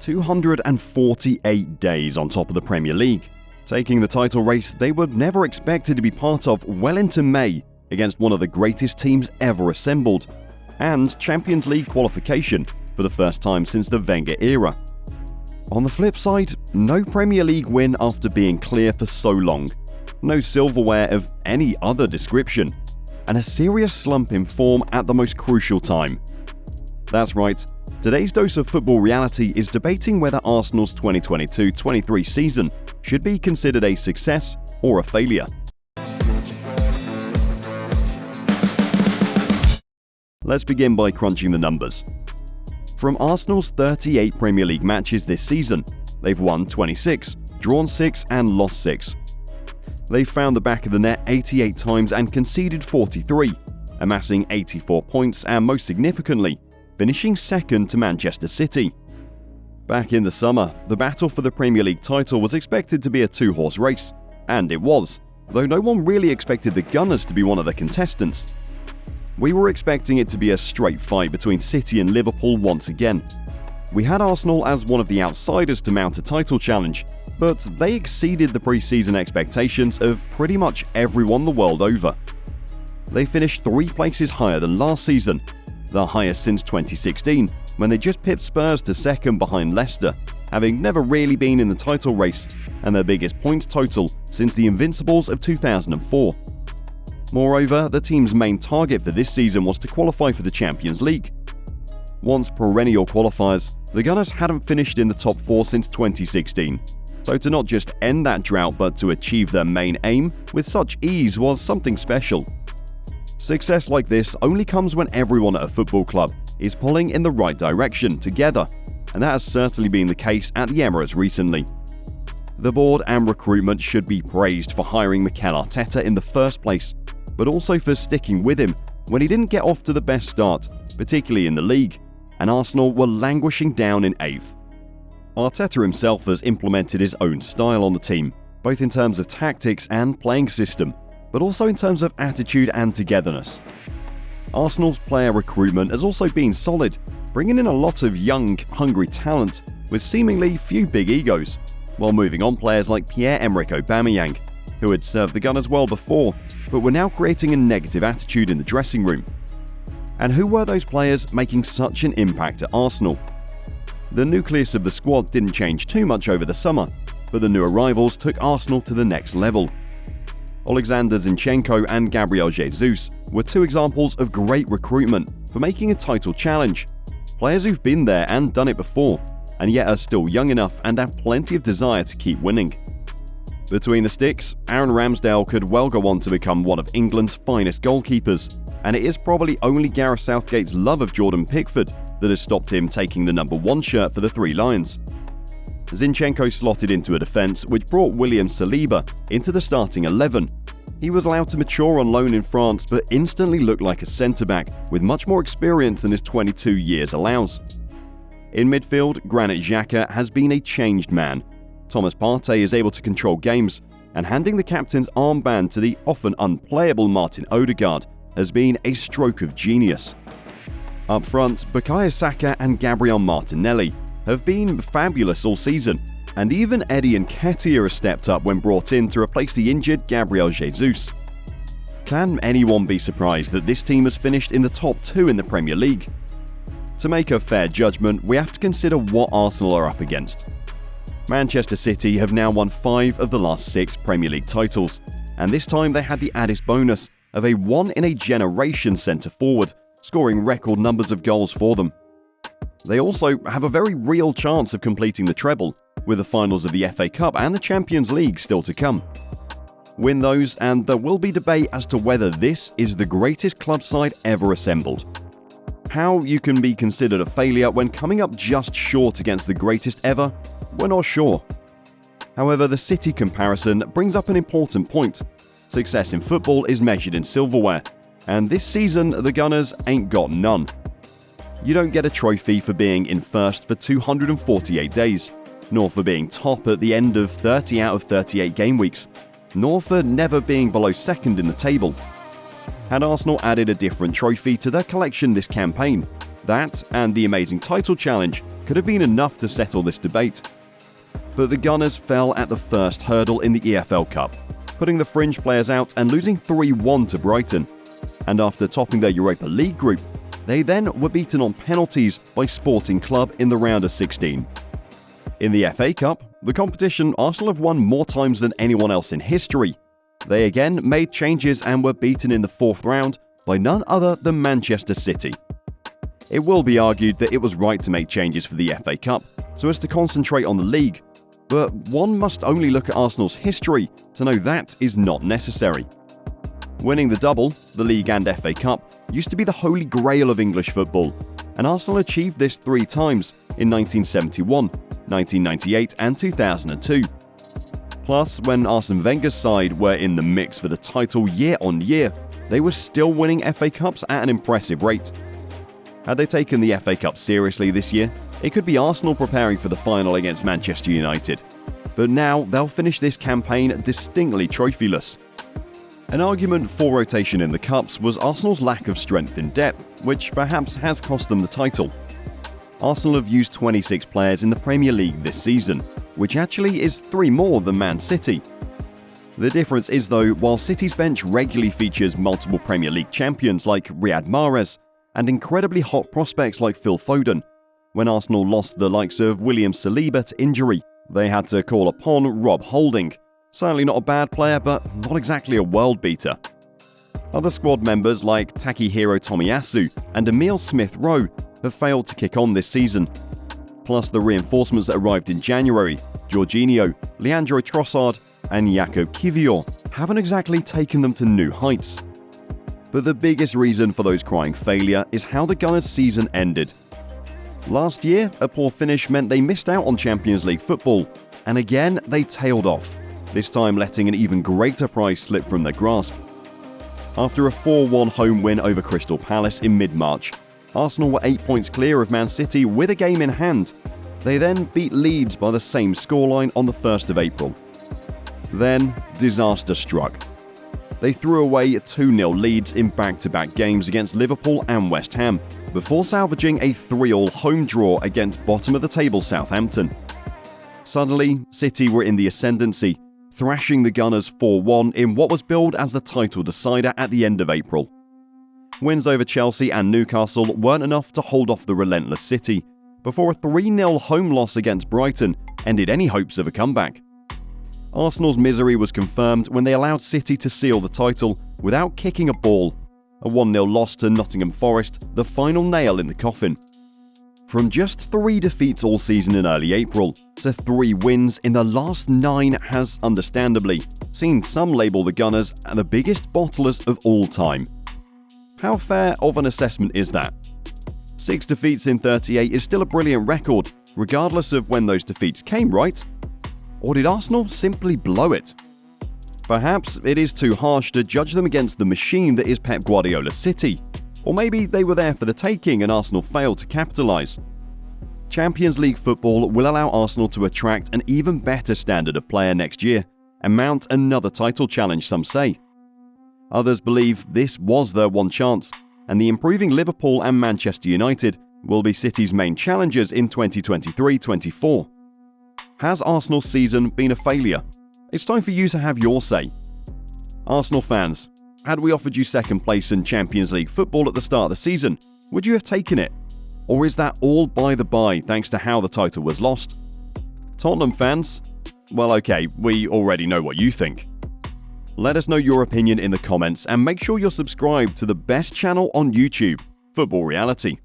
248 days on top of the Premier League. Taking the title race they were never expected to be part of well into May against one of the greatest teams ever assembled, and Champions League qualification for the first time since the Wenger era. On the flip side, no Premier League win after being clear for so long, no silverware of any other description, and a serious slump in form at the most crucial time. That's right, today's dose of football reality is debating whether Arsenal's 2022-23 season should be considered a success or a failure. Let's begin by crunching the numbers. From Arsenal's 38 Premier League matches this season, they've won 26, drawn 6 and lost 6. They've found the back of the net 88 times and conceded 43, amassing 84 points and, most significantly, finishing second to Manchester City. Back in the summer, the battle for the Premier League title was expected to be a two-horse race, and it was, though no one really expected the Gunners to be one of the contestants. We were expecting it to be a straight fight between City and Liverpool once again. We had Arsenal as one of the outsiders to mount a title challenge, but they exceeded the pre-season expectations of pretty much everyone the world over. They finished 3 places higher than last season, the highest since 2016, when they just pipped Spurs to second behind Leicester, having never really been in the title race, and their biggest points total since the Invincibles of 2004. Moreover, the team's main target for this season was to qualify for the Champions League. Once perennial qualifiers, the Gunners hadn't finished in the top 4 since 2016, so to not just end that drought but to achieve their main aim with such ease was something special. Success like this only comes when everyone at a football club is pulling in the right direction together, and that has certainly been the case at the Emirates recently. The board and recruitment should be praised for hiring Mikel Arteta in the first place, but also for sticking with him when he didn't get off to the best start, particularly in the league, and Arsenal were languishing down in 8th. Arteta himself has implemented his own style on the team, both in terms of tactics and playing system, but also in terms of attitude and togetherness. Arsenal's player recruitment has also been solid, bringing in a lot of young, hungry talent with seemingly few big egos, while moving on players like Pierre-Emerick Aubameyang, who had served the Gunners well before, but were now creating a negative attitude in the dressing room. And who were those players making such an impact at Arsenal? The nucleus of the squad didn't change too much over the summer, but the new arrivals took Arsenal to the next level. Alexander Zinchenko and Gabriel Jesus were 2 examples of great recruitment for making a title challenge. Players who've been there and done it before, and yet are still young enough and have plenty of desire to keep winning. Between the sticks, Aaron Ramsdale could well go on to become one of England's finest goalkeepers, and it is probably only Gareth Southgate's love of Jordan Pickford that has stopped him taking the number 1 shirt for the Three Lions. Zinchenko slotted into a defence which brought William Saliba into the starting 11. He was allowed to mature on loan in France but instantly looked like a centre-back with much more experience than his 22 years allows. In midfield, Granit Xhaka has been a changed man. Thomas Partey is able to control games, and handing the captain's armband to the often unplayable Martin Odegaard has been a stroke of genius. Up front, Bukayo Saka and Gabriel Martinelli have been fabulous all season, and even Eddie Nketiah has stepped up when brought in to replace the injured Gabriel Jesus. Can anyone be surprised that this team has finished in the top 2 in the Premier League? To make a fair judgment, we have to consider what Arsenal are up against. Manchester City have now won 5 of the last 6 Premier League titles, and this time they had the added bonus of a one-in-a-generation centre-forward, scoring record numbers of goals for them. They also have a very real chance of completing the treble, with the finals of the FA Cup and the Champions League still to come. Win those, and there will be debate as to whether this is the greatest club side ever assembled. How you can be considered a failure when coming up just short against the greatest ever, we're not sure. However, the City comparison brings up an important point. Success in football is measured in silverware, and this season the Gunners ain't got none. You don't get a trophy for being in first for 248 days, nor for being top at the end of 30 out of 38 game weeks, nor for never being below second in the table. Had Arsenal added a different trophy to their collection this campaign, That and the amazing title challenge could have been enough to settle this debate. But the Gunners fell at the first hurdle in the EFL Cup, putting the fringe players out and losing 3-1 to Brighton. And after topping their Europa League group, they then were beaten on penalties by Sporting Club in the round of 16. In the FA Cup, the competition Arsenal have won more times than anyone else in history. They again made changes and were beaten in the fourth round by none other than Manchester City. It will be argued that it was right to make changes for the FA Cup so as to concentrate on the league, but one must only look at Arsenal's history to know that is not necessary. Winning the double, the league and FA Cup, used to be the holy grail of English football, and Arsenal achieved this 3 times in 1971, 1998 and 2002. Plus, when Arsene Wenger's side were in the mix for the title year on year, they were still winning FA Cups at an impressive rate. Had they taken the FA Cup seriously this year, it could be Arsenal preparing for the final against Manchester United. But now they'll finish this campaign distinctly trophyless. An argument for rotation in the Cups was Arsenal's lack of strength in depth, which perhaps has cost them the title. Arsenal have used 26 players in the Premier League this season, which actually is 3 more than Man City. The difference is though, while City's bench regularly features multiple Premier League champions like Riyad Mahrez and incredibly hot prospects like Phil Foden, when Arsenal lost the likes of William Saliba to injury, they had to call upon Rob Holding. Certainly not a bad player, but not exactly a world beater. Other squad members like Takehiro Tomiyasu and Emile Smith-Rowe have failed to kick on this season. Plus the reinforcements that arrived in January, Jorginho, Leandro Trossard and Jakob Kivior, haven't exactly taken them to new heights. But the biggest reason for those crying failure is how the Gunners' season ended. Last year, a poor finish meant they missed out on Champions League football, and again they tailed off, this time letting an even greater prize slip from their grasp. After a 4-1 home win over Crystal Palace in mid-March, Arsenal were 8 points clear of Man City with a game in hand. They then beat Leeds by the same scoreline on the 1st of April. Then, disaster struck. They threw away 2-0 leads in back-to-back games against Liverpool and West Ham, before salvaging a 3-3 home draw against bottom-of-the-table Southampton. Suddenly, City were in the ascendancy, thrashing the Gunners 4-1 in what was billed as the title decider at the end of April. Wins over Chelsea and Newcastle weren't enough to hold off the relentless City, before a 3-0 home loss against Brighton ended any hopes of a comeback. Arsenal's misery was confirmed when they allowed City to seal the title without kicking a ball, a 1-0 loss to Nottingham Forest, the final nail in the coffin. From just 3 defeats all season in early April to 3 wins in the last 9 has, understandably, seen some label the Gunners the biggest bottlers of all time. How fair of an assessment is that? 6 defeats in 38 is still a brilliant record, regardless of when those defeats came, right? Or did Arsenal simply blow it? Perhaps it is too harsh to judge them against the machine that is Pep Guardiola's City. Or maybe they were there for the taking and Arsenal failed to capitalise. Champions League football will allow Arsenal to attract an even better standard of player next year and mount another title challenge, some say. Others believe this was their one chance, and the improving Liverpool and Manchester United will be City's main challengers in 2023-24. Has Arsenal's season been a failure? It's time for you to have your say. Arsenal fans, had we offered you second place in Champions League football at the start of the season, would you have taken it? Or is that all by the by thanks to how the title was lost? Tottenham fans? Well, okay, we already know what you think. Let us know your opinion in the comments and make sure you're subscribed to the best channel on YouTube, Football Reality.